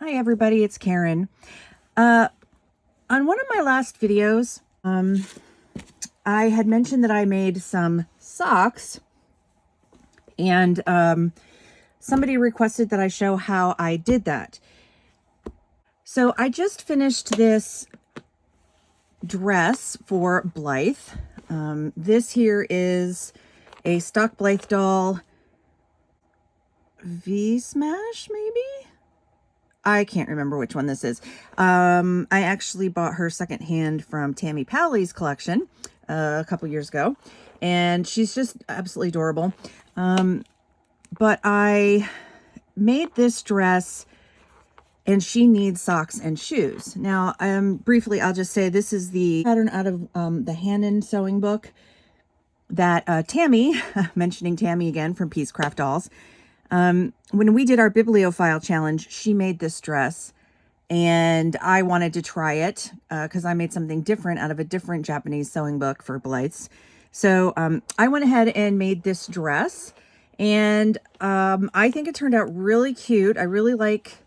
Hi everybody, it's Karen. On one of my last videos, I had mentioned that I made some socks, and somebody requested that I show how I did that. So I just finished this dress for Blythe. This here is a stock Blythe doll V-Smash, maybe? I can't remember which one this is. I actually bought her secondhand from Tammy Powley's collection a couple years ago, and she's just absolutely adorable. But I made this dress, and she needs socks and shoes. Now, briefly, I'll just say this is the pattern out of the Hannon sewing book that Tammy, mentioning Tammy again from Peacecraft Dolls, when we did our bibliophile challenge, she made this dress, and I wanted to try it because I made something different out of a different Japanese sewing book for Blythe's. So I went ahead and made this dress, and I think it turned out really cute. I really like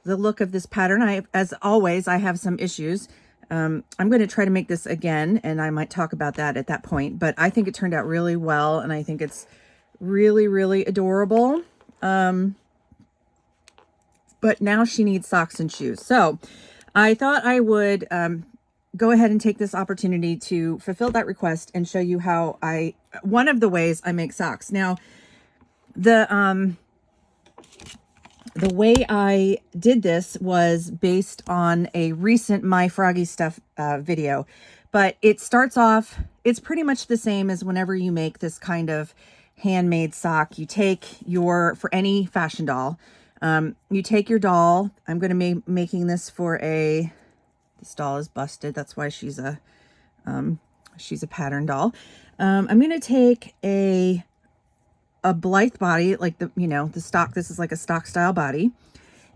the look of this pattern. As always, I have some issues. I'm going to try to make this again, and I might talk about that at that point, but I think it turned out really well, and I think it's really, really adorable. But now she needs socks and shoes. So I thought I would go ahead and take this opportunity to fulfill that request and show you how one of the ways I make socks. Now, the way I did this was based on a recent My Froggy Stuff video, but it starts off, it's pretty much the same as whenever you make this kind of handmade sock. You take for any fashion doll, you take your doll. I'm going to be making this for this doll is busted. That's why she's a pattern doll. I'm going to take a Blythe body, like the stock. This is like a stock style body.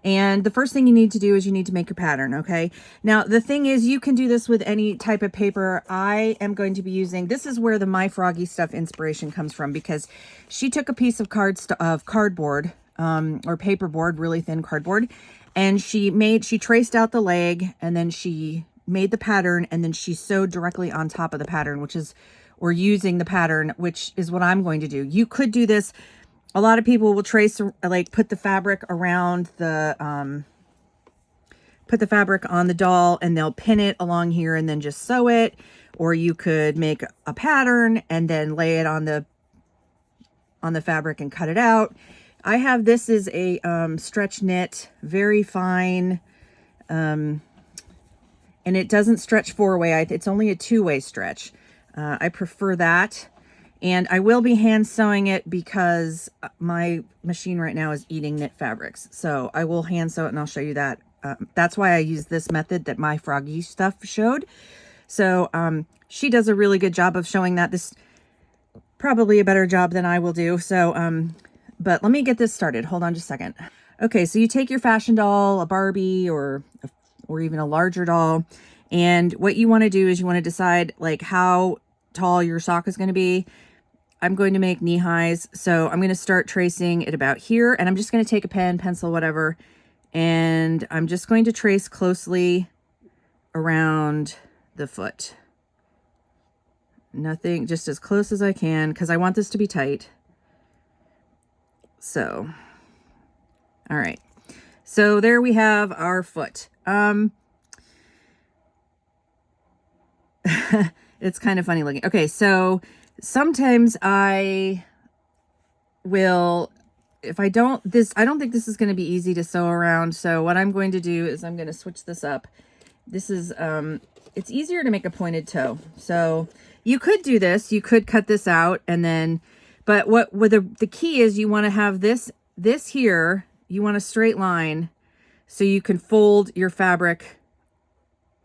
And the first thing you need to do is you need to make your pattern, okay? Now, the thing is, you can do this with any type of paper. I am going to be using, this is where the My Froggy Stuff inspiration comes from, because she took a piece of cardboard, or paperboard, really thin cardboard, and she traced out the leg, and then she made the pattern, and then she sewed directly on top of the pattern, or using the pattern, which is what I'm going to do. You could do this. A lot of people will put the fabric around put the fabric on the doll, and they'll pin it along here and then just sew it. Or you could make a pattern and then lay it on the fabric and cut it out. I have, this is a stretch knit, very fine, and it doesn't stretch 4-way. It's only a 2-way stretch. I prefer that. And I will be hand sewing it because my machine right now is eating knit fabrics. So I will hand sew it, and I'll show you that. That's why I use this method that My Froggy Stuff showed. So she does a really good job of showing that. This probably a better job than I will do. So, but let me get this started. Hold on just a second. Okay, so you take your fashion doll, a Barbie, or even a larger doll. And what you want to do is you want to decide like how tall your sock is going to be. I'm going to make knee highs. So I'm going to start tracing it about here, and I'm just going to take a pen, pencil, whatever. And I'm just going to trace closely around the foot. Nothing, just as close as I can, because I want this to be tight. So, all right. So there we have our foot. It's kind of funny looking. Okay, so sometimes I will, if I don't think this is going to be easy to sew around. So what I'm going to do is I'm going to switch this up. This is, it's easier to make a pointed toe. So you could do this, you could cut this out, and then, but the key is you want to have this here, you want a straight line so you can fold your fabric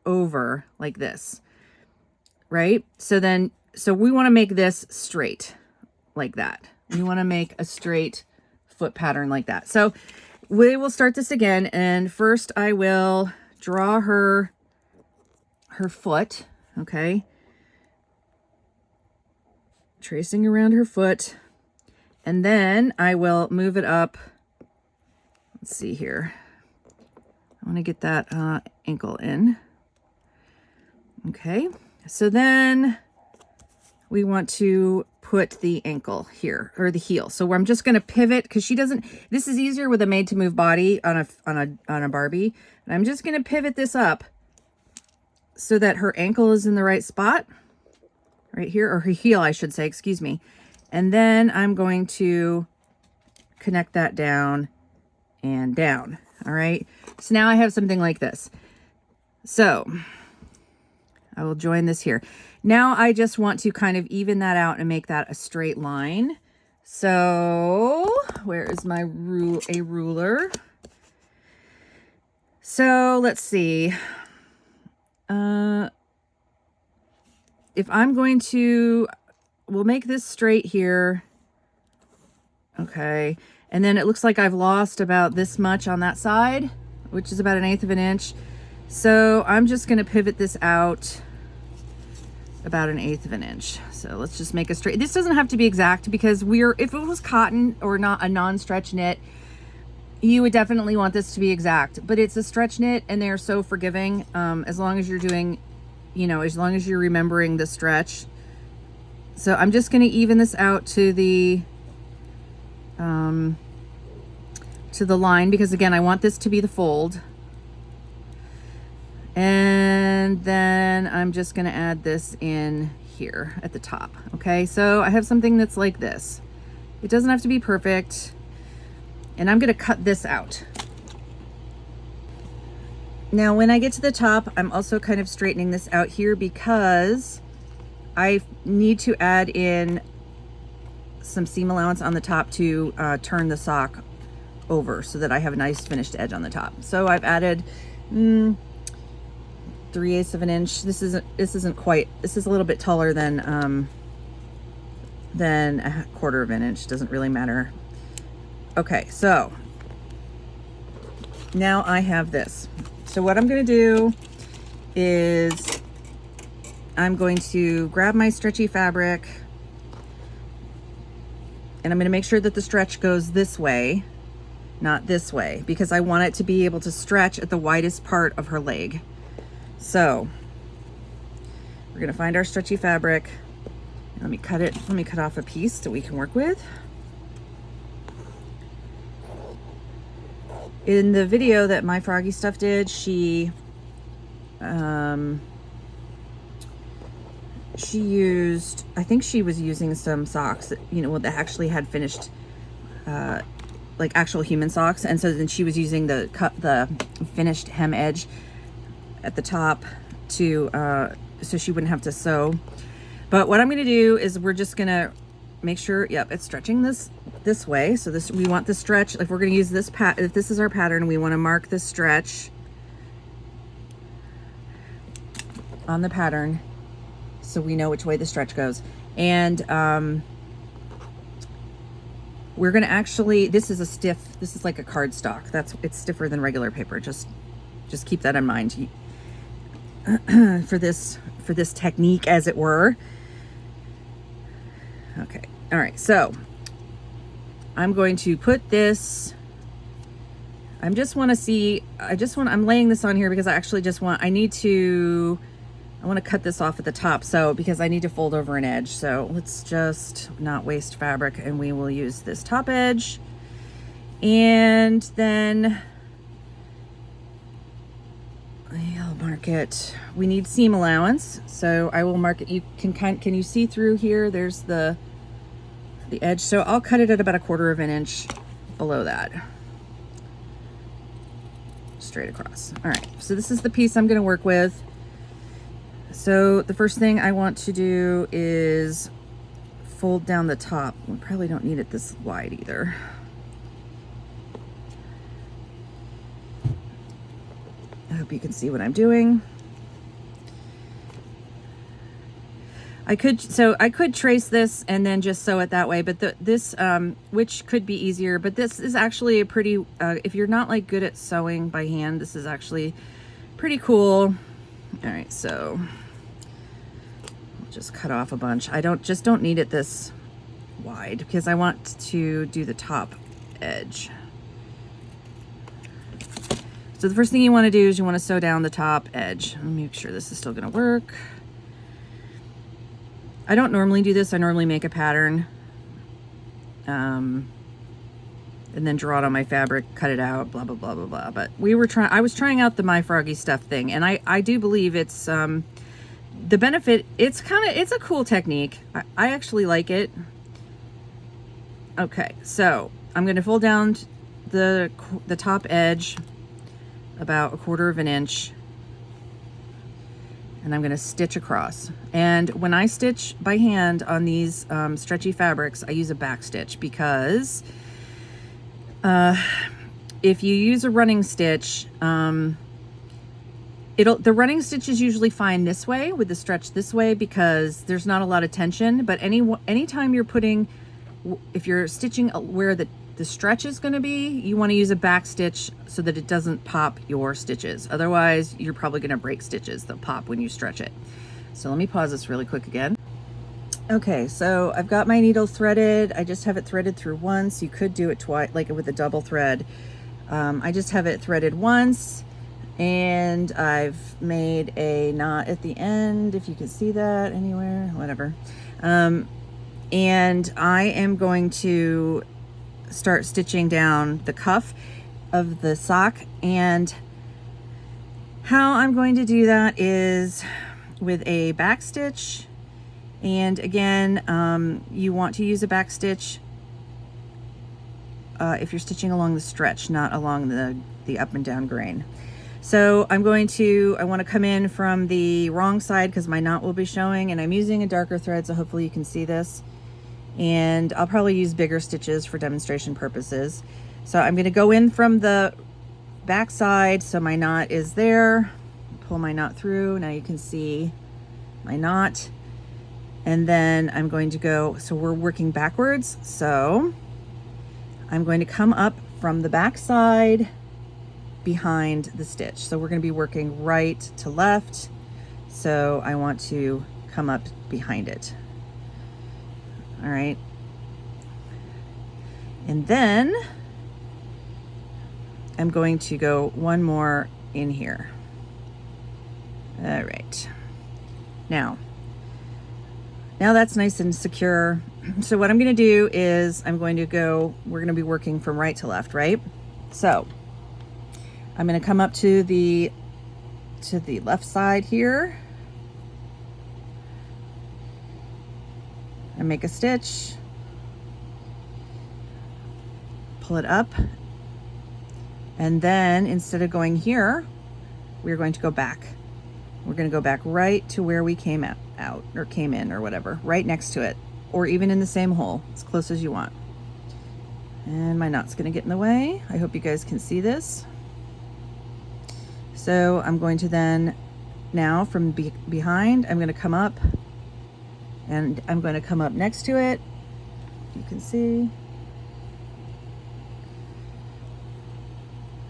over like this. Right? So we want to make this straight like that. We want to make a straight foot pattern like that. So we will start this again. And first I will draw her foot. Okay. Tracing around her foot. And then I will move it up. Let's see here. want to get that ankle in. Okay, so then we want to put the ankle here, or the heel. So I'm just going to pivot, because she doesn't, this is easier with a made to move body on a Barbie. And I'm just going to pivot this up so that her ankle is in the right spot right here, or her heel, I should say, excuse me. And then I'm going to connect that down and down. All right. So now I have something like this. So I will join this here. Now I just want to kind of even that out and make that a straight line. So where is my ruler? So let's see. If I'm going to, we'll make this straight here. Okay. And then it looks like I've lost about this much on that side, which is about 1/8 of an inch. So I'm just going to pivot this out about 1/8 of an inch. So let's just make a straight. This doesn't have to be exact, because if it was cotton or not a non-stretch knit, you would definitely want this to be exact, but it's a stretch knit and they're so forgiving. As long as you're doing, as long as you're remembering the stretch. So I'm just going to even this out to the line, because again, I want this to be the fold. And then I'm just going to add this in here at the top. Okay, so I have something that's like this. It doesn't have to be perfect. And I'm going to cut this out. Now, when I get to the top, I'm also kind of straightening this out here, because I need to add in some seam allowance on the top to turn the sock over so that I have a nice finished edge on the top. So I've added 3/8 of an inch. This isn't quite, this is a little bit taller than 1/4 of an inch. Doesn't really matter. Okay, so now I have this. So what I'm going to do is I'm going to grab my stretchy fabric, and I'm going to make sure that the stretch goes this way, not this way, because I want it to be able to stretch at the widest part of her leg. So we're going to find our stretchy fabric. Let me cut it. Let me cut off a piece that we can work with. In the video that my Froggy Stuff did, she used, I think she was using some socks that, that actually had finished, like actual human socks. And so then she was using the finished hem edge at the top to, so she wouldn't have to sew. But what I'm going to do is we're just going to make sure, yep, it's stretching this way. So we want the stretch, if we're going to use this if this is our pattern, we want to mark the stretch on the pattern so we know which way the stretch goes. And we're going to actually, this is like a cardstock. It's stiffer than regular paper. Just keep that in mind for this technique, as it were. Okay. All right. So I'm going to put this, I'm laying this on here because I want to cut this off at the top. So, because I need to fold over an edge. So let's just not waste fabric, and we will use this top edge. And then I'll mark it. We need seam allowance. So I will mark it. You can you see through here? There's the edge. So I'll cut it at about 1/4 of an inch below that. Straight across. All right. So this is the piece I'm going to work with. So the first thing I want to do is fold down the top. We probably don't need it this wide either. I hope you can see what I'm doing. I could trace this and then just sew it that way, but this which could be easier, but this is actually a pretty, if you're not like good at sewing by hand, this is actually pretty cool. All right, so I'll just cut off a bunch. I don't need it this wide because I want to do the top edge. So the first thing you want to do is you want to sew down the top edge. Let me make sure this is still going to work. I don't normally do this. I normally make a pattern and then draw it on my fabric, cut it out, blah, blah, blah, blah, blah. But I was trying out the My Froggy Stuff thing, and I do believe it's, the benefit, it's a cool technique. I actually like it. Okay, so I'm going to fold down the top edge about 1/4 of an inch, and I'm going to stitch across. And when I stitch by hand on these stretchy fabrics, I use a back stitch because if you use a running stitch, the running stitch is usually fine this way with the stretch this way because there's not a lot of tension. But anytime you're putting, if you're stitching where the stretch is going to be, you want to use a back stitch so that it doesn't pop your stitches. Otherwise, you're probably going to break stitches. They'll pop when you stretch it. So let me pause this really quick again. Okay, so I've got my needle threaded. I just have it threaded through once. You could do it twice, like with a double thread. I just have it threaded once, and I've made a knot at the end, if you can see that anywhere, whatever. And I am going to start stitching down the cuff of the sock, and how I'm going to do that is with a back stitch. And again, you want to use a back stitch if you're stitching along the stretch, not along the up and down grain. So I want to come in from the wrong side because my knot will be showing, and I'm using a darker thread, so hopefully you can see this. And I'll probably use bigger stitches for demonstration purposes. So I'm going to go in from the back side, so my knot is there. Pull my knot through. Now you can see my knot. And then I'm going to go, so we're working backwards. So I'm going to come up from the back side behind the stitch. So we're going to be working right to left. So I want to come up behind it. All right. And then I'm going to go one more in here. All right. Now that's nice and secure. So what I'm going to do is we're going to be working from right to left, right? So I'm going to come up to the left side here and make a stitch, pull it up, and then instead of going here, we're going to go back. We're going to go back right to where we came out or came in or whatever, right next to it, or even in the same hole, as close as you want. And my knot's going to get in the way. I hope you guys can see this. So I'm going to then, now from behind, I'm going to come up, and I'm going to come up next to it. You can see.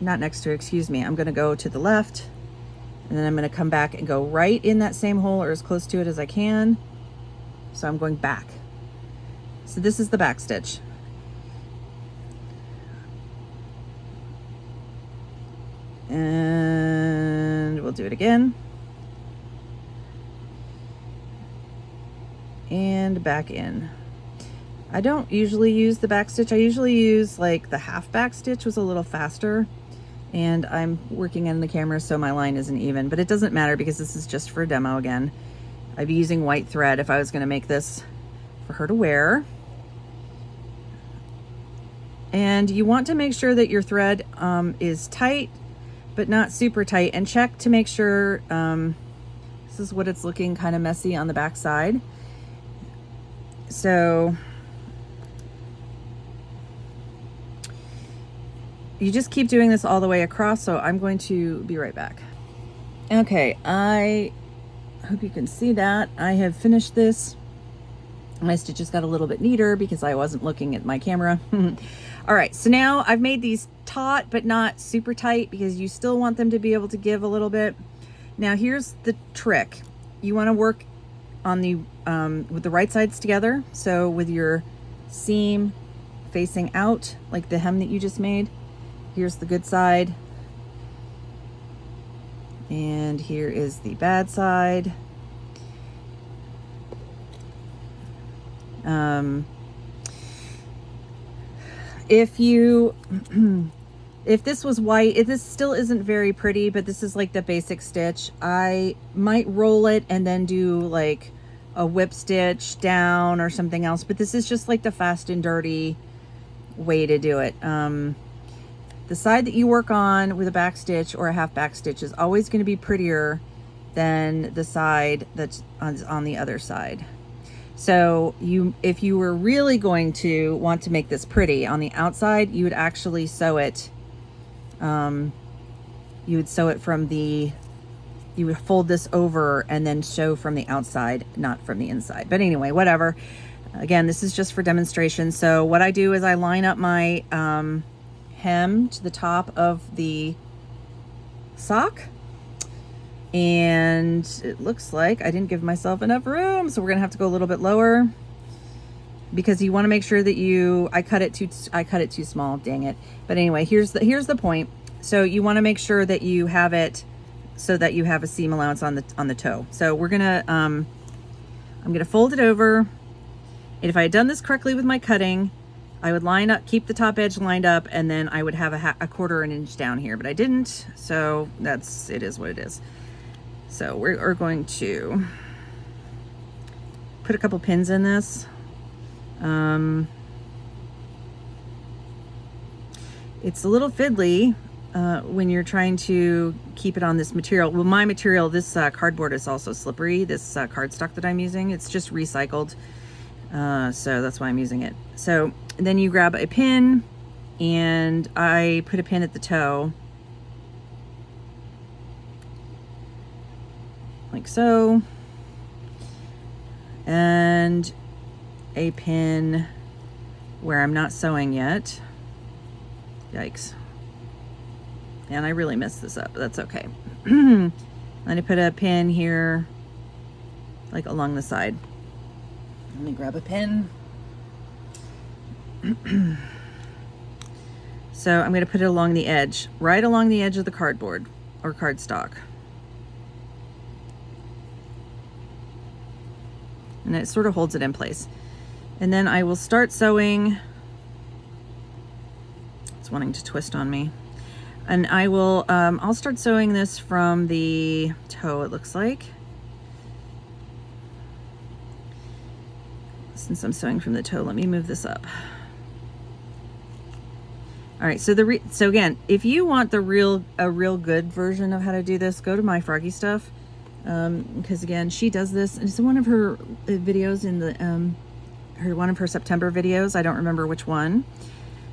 Not next to it, excuse me. I'm going to go to the left, and then I'm going to come back and go right in that same hole or as close to it as I can. So I'm going back. So this is the back stitch. And we'll do it again. And back in. I don't usually use the back stitch. I usually use like the half back stitch, was a little faster. And I'm working in the camera so my line isn't even, but it doesn't matter because this is just for a demo again. I'd be using white thread if I was going to make this for her to wear. And you want to make sure that your thread is tight, but not super tight, and check to make sure, this is what it's looking kind of messy on the back side. So you just keep doing this all the way across. So I'm going to be right back. Okay, I hope you can see that. I have finished this. My stitches got a little bit neater because I wasn't looking at my camera. All right, so now I've made these taut, but not super tight because you still want them to be able to give a little bit. Now here's the trick. You want to work on the with the right sides together. So with your seam facing out, like the hem that you just made, here's the good side, And here is the bad side. If you if this was white, this still isn't very pretty, but this is like the basic stitch. I might roll it and then do like a whip stitch down or something else, but this is just like the fast and dirty way to do it. The side that you work on with a back stitch or a half back stitch is always going to be prettier than the side that's on the other side. So if you were really going to want to make this pretty on the outside, you would actually sew it. You would sew it you would fold this over and then sew from the outside, not from the inside. But anyway, whatever. Again, this is just for demonstration. So what I do is I line up my hem to the top of the sock. And it looks like I didn't give myself enough room, so we're gonna have to go a little bit lower because you want to make sure that I cut it too small, dang it. But anyway, here's the point. So you want to make sure that you have it so that you have a seam allowance on the toe. So we're gonna I'm gonna fold it over, and if I had done this correctly with my cutting, I would line up, keep the top edge lined up, and then I would have a quarter an inch down here, but I didn't, so it is what it is. So we're going to put a couple pins in this. It's a little fiddly when you're trying to keep it on this material. Well, my material, this cardboard is also slippery. This cardstock that I'm using, it's just recycled. So that's why I'm using it. So then you grab a pin, and I put a pin at the toe. Like so, and a pin where I'm not sewing yet. Yikes. And I really messed this up, but that's okay. Then I put a pin here, like along the side. Let me grab a pin. So I'm going to put it along the edge, right along the edge of the cardboard or cardstock. And it sort of holds it in place. And then I will start sewing. It's wanting to twist on me. And I will, I'll start sewing this from the toe, it looks like. Since I'm sewing from the toe, let me move this up. All right, so so again, if you want a real good version of how to do this, go to My Froggy Stuff. Because again, she does this, and it's one of her videos in the one of her September videos. I don't remember which one,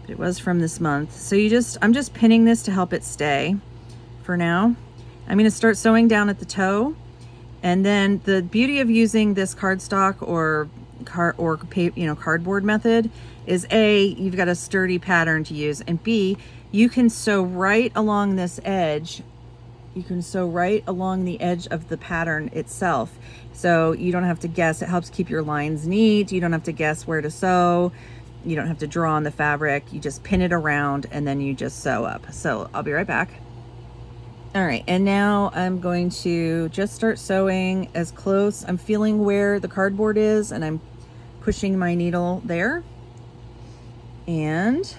but it was from this month. So I'm just pinning this to help it stay for now. I'm going to start sewing down at the toe, and then the beauty of using this cardstock or cardboard method is A, you've got a sturdy pattern to use, and B, you can sew right along this edge. You can sew right along the edge of the pattern itself. So you don't have to guess. It helps keep your lines neat. You don't have to guess where to sew. You don't have to draw on the fabric. You just pin it around and then you just sew up. So I'll be right back. All right, and now I'm going to just start sewing as close. I'm feeling where the cardboard is and I'm pushing my needle there. And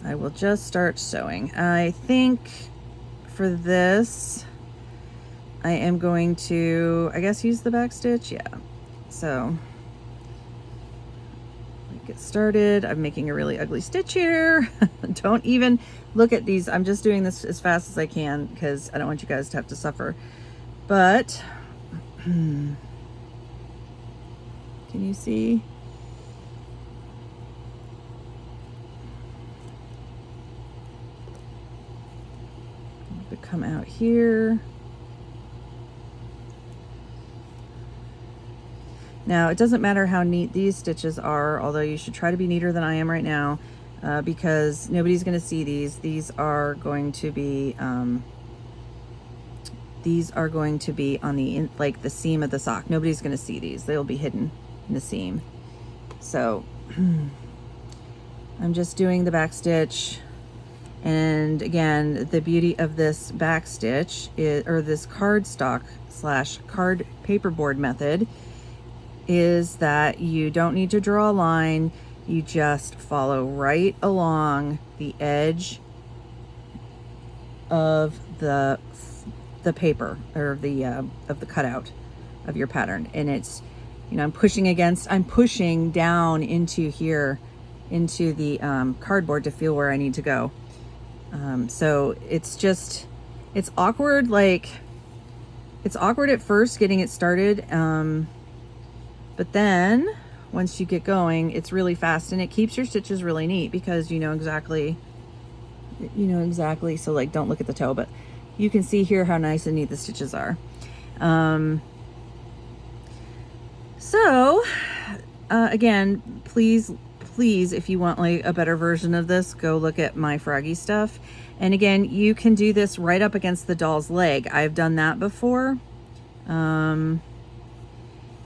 I will just start sewing. I think for this, I am going to, I guess, use the back stitch. Yeah. So get started. I'm making a really ugly stitch here. Don't even look at these. I'm just doing this as fast as I can because I don't want you guys to have to suffer. But can you see? Come out here. Now it doesn't matter how neat these stitches are, although you should try to be neater than I am right now, because nobody's going to see these. These are going to be on the like the seam of the sock. Nobody's going to see these. They'll be hidden in the seam. So I'm just doing the back stitch And again, the beauty of this back stitch is, or this cardstock / card paperboard method, is that you don't need to draw a line. You just follow right along the edge of the paper, or of the cutout of your pattern. And it's, you know, I'm pushing down into here, into the cardboard to feel where I need to go. So it's awkward. Like, it's awkward at first getting it started. But then once you get going, it's really fast, and it keeps your stitches really neat because you know exactly. So like, don't look at the toe, but you can see here how nice and neat the stitches are. Again, please, if you want like a better version of this, go look at my Froggy stuff. And again, you can do this right up against the doll's leg. I've done that before.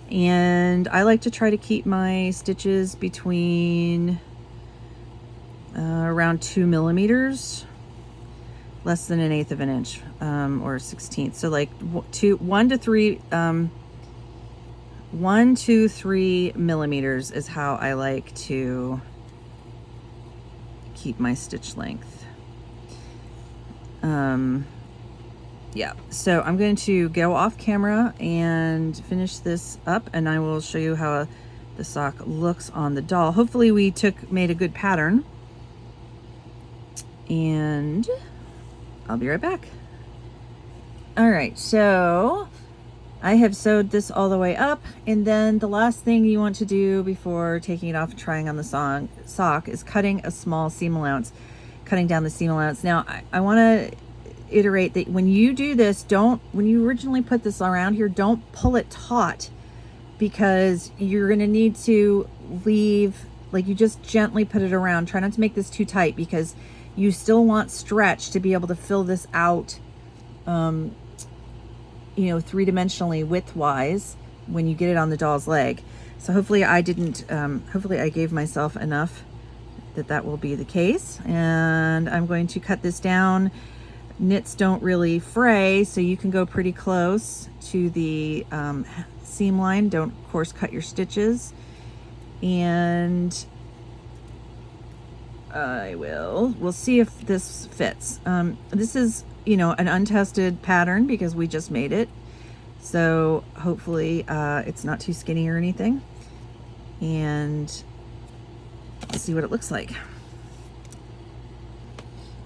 And I like to try to keep my stitches between around 2 millimeters, less than 1/8 of an inch, or 1/16. So like 1 to 3 millimeters is how I like to keep my stitch length. Yeah, so I'm going to go off camera and finish this up, and I will show you how the sock looks on the doll. Hopefully we made a good pattern, and I'll be right back. All right, so I have sewed this all the way up, and then the last thing you want to do before taking it off and trying on the sock is cutting a small seam allowance, cutting down the seam allowance. Now, I want to iterate that when you do this, when you originally put this around here, don't pull it taut, because you're going to need to leave, like, you just gently put it around. Try not to make this too tight, because you still want stretch to be able to fill this out, you know, 3-dimensionally width-wise when you get it on the doll's leg. So hopefully I gave myself enough that will be the case. And I'm going to cut this down. Knits don't really fray, so you can go pretty close to the seam line. Don't coarse cut your stitches. And we'll see if this fits. This is, you know, an untested pattern because we just made it. So hopefully it's not too skinny or anything. And let's see what it looks like.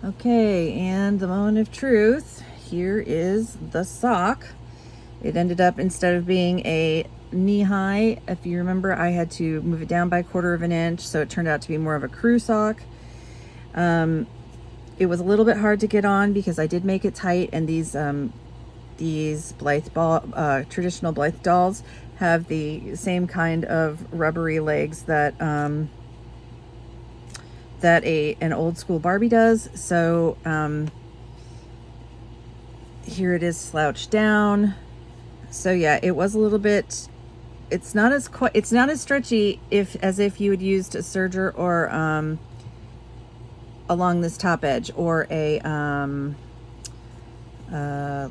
Okay, and the moment of truth. Here is the sock. It ended up, instead of being a knee high, if you remember, I had to move it down by 1/4 of an inch, so it turned out to be more of a crew sock. It was a little bit hard to get on because I did make it tight, and these Blythe traditional Blythe dolls have the same kind of rubbery legs that an old school Barbie does. So here it is slouched down. So yeah, it was a little bit, it's not as stretchy as if you had used a serger or along this top edge, or a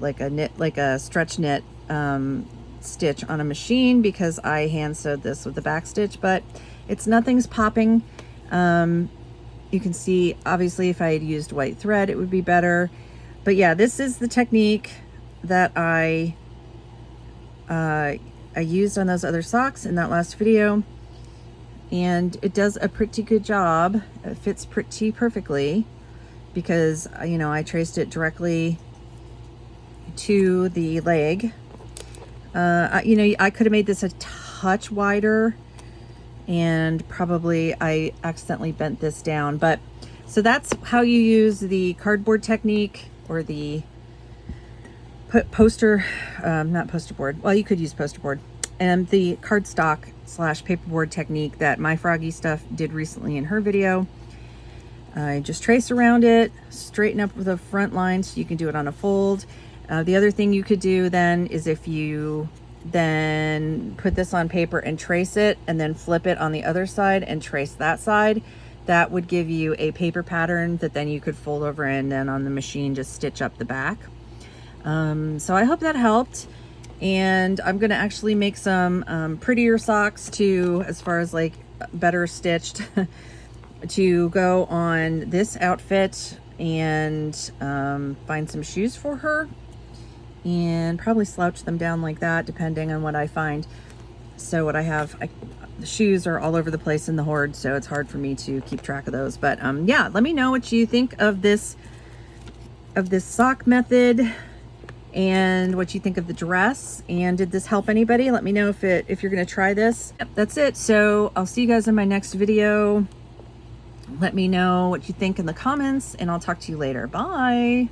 like a stretch knit stitch on a machine, because I hand sewed this with the back stitch, but nothing's popping. You can see, obviously, if I had used white thread, it would be better. But yeah, this is the technique that I used on those other socks in that last video. And it does a pretty good job. It fits pretty perfectly because, you know, I traced it directly to the leg. You know, I could have made this a touch wider, and probably I accidentally bent this down. But so that's how you use the cardboard technique, or the poster, not poster board. Well, you could use poster board, and the cardstock / paperboard technique that my Froggy stuff did recently in her video. I just trace around it, straighten up the front line so you can do it on a fold. The other thing you could do then is, if you then put this on paper and trace it, and then flip it on the other side and trace that side, that would give you a paper pattern that then you could fold over and then on the machine just stitch up the back. So I hope that helped. And I'm gonna actually make some prettier socks too, as far as like better stitched to go on this outfit, and find some shoes for her and probably slouch them down like that depending on what I find. So what I have, the shoes are all over the place in the hoard, so it's hard for me to keep track of those. But yeah, let me know what you think of this sock method and what you think of the dress, and did this help anybody? Let me know if you're gonna try this. Yep, that's it. So I'll see you guys in my next video. Let me know what you think in the comments, and I'll talk to you later. Bye.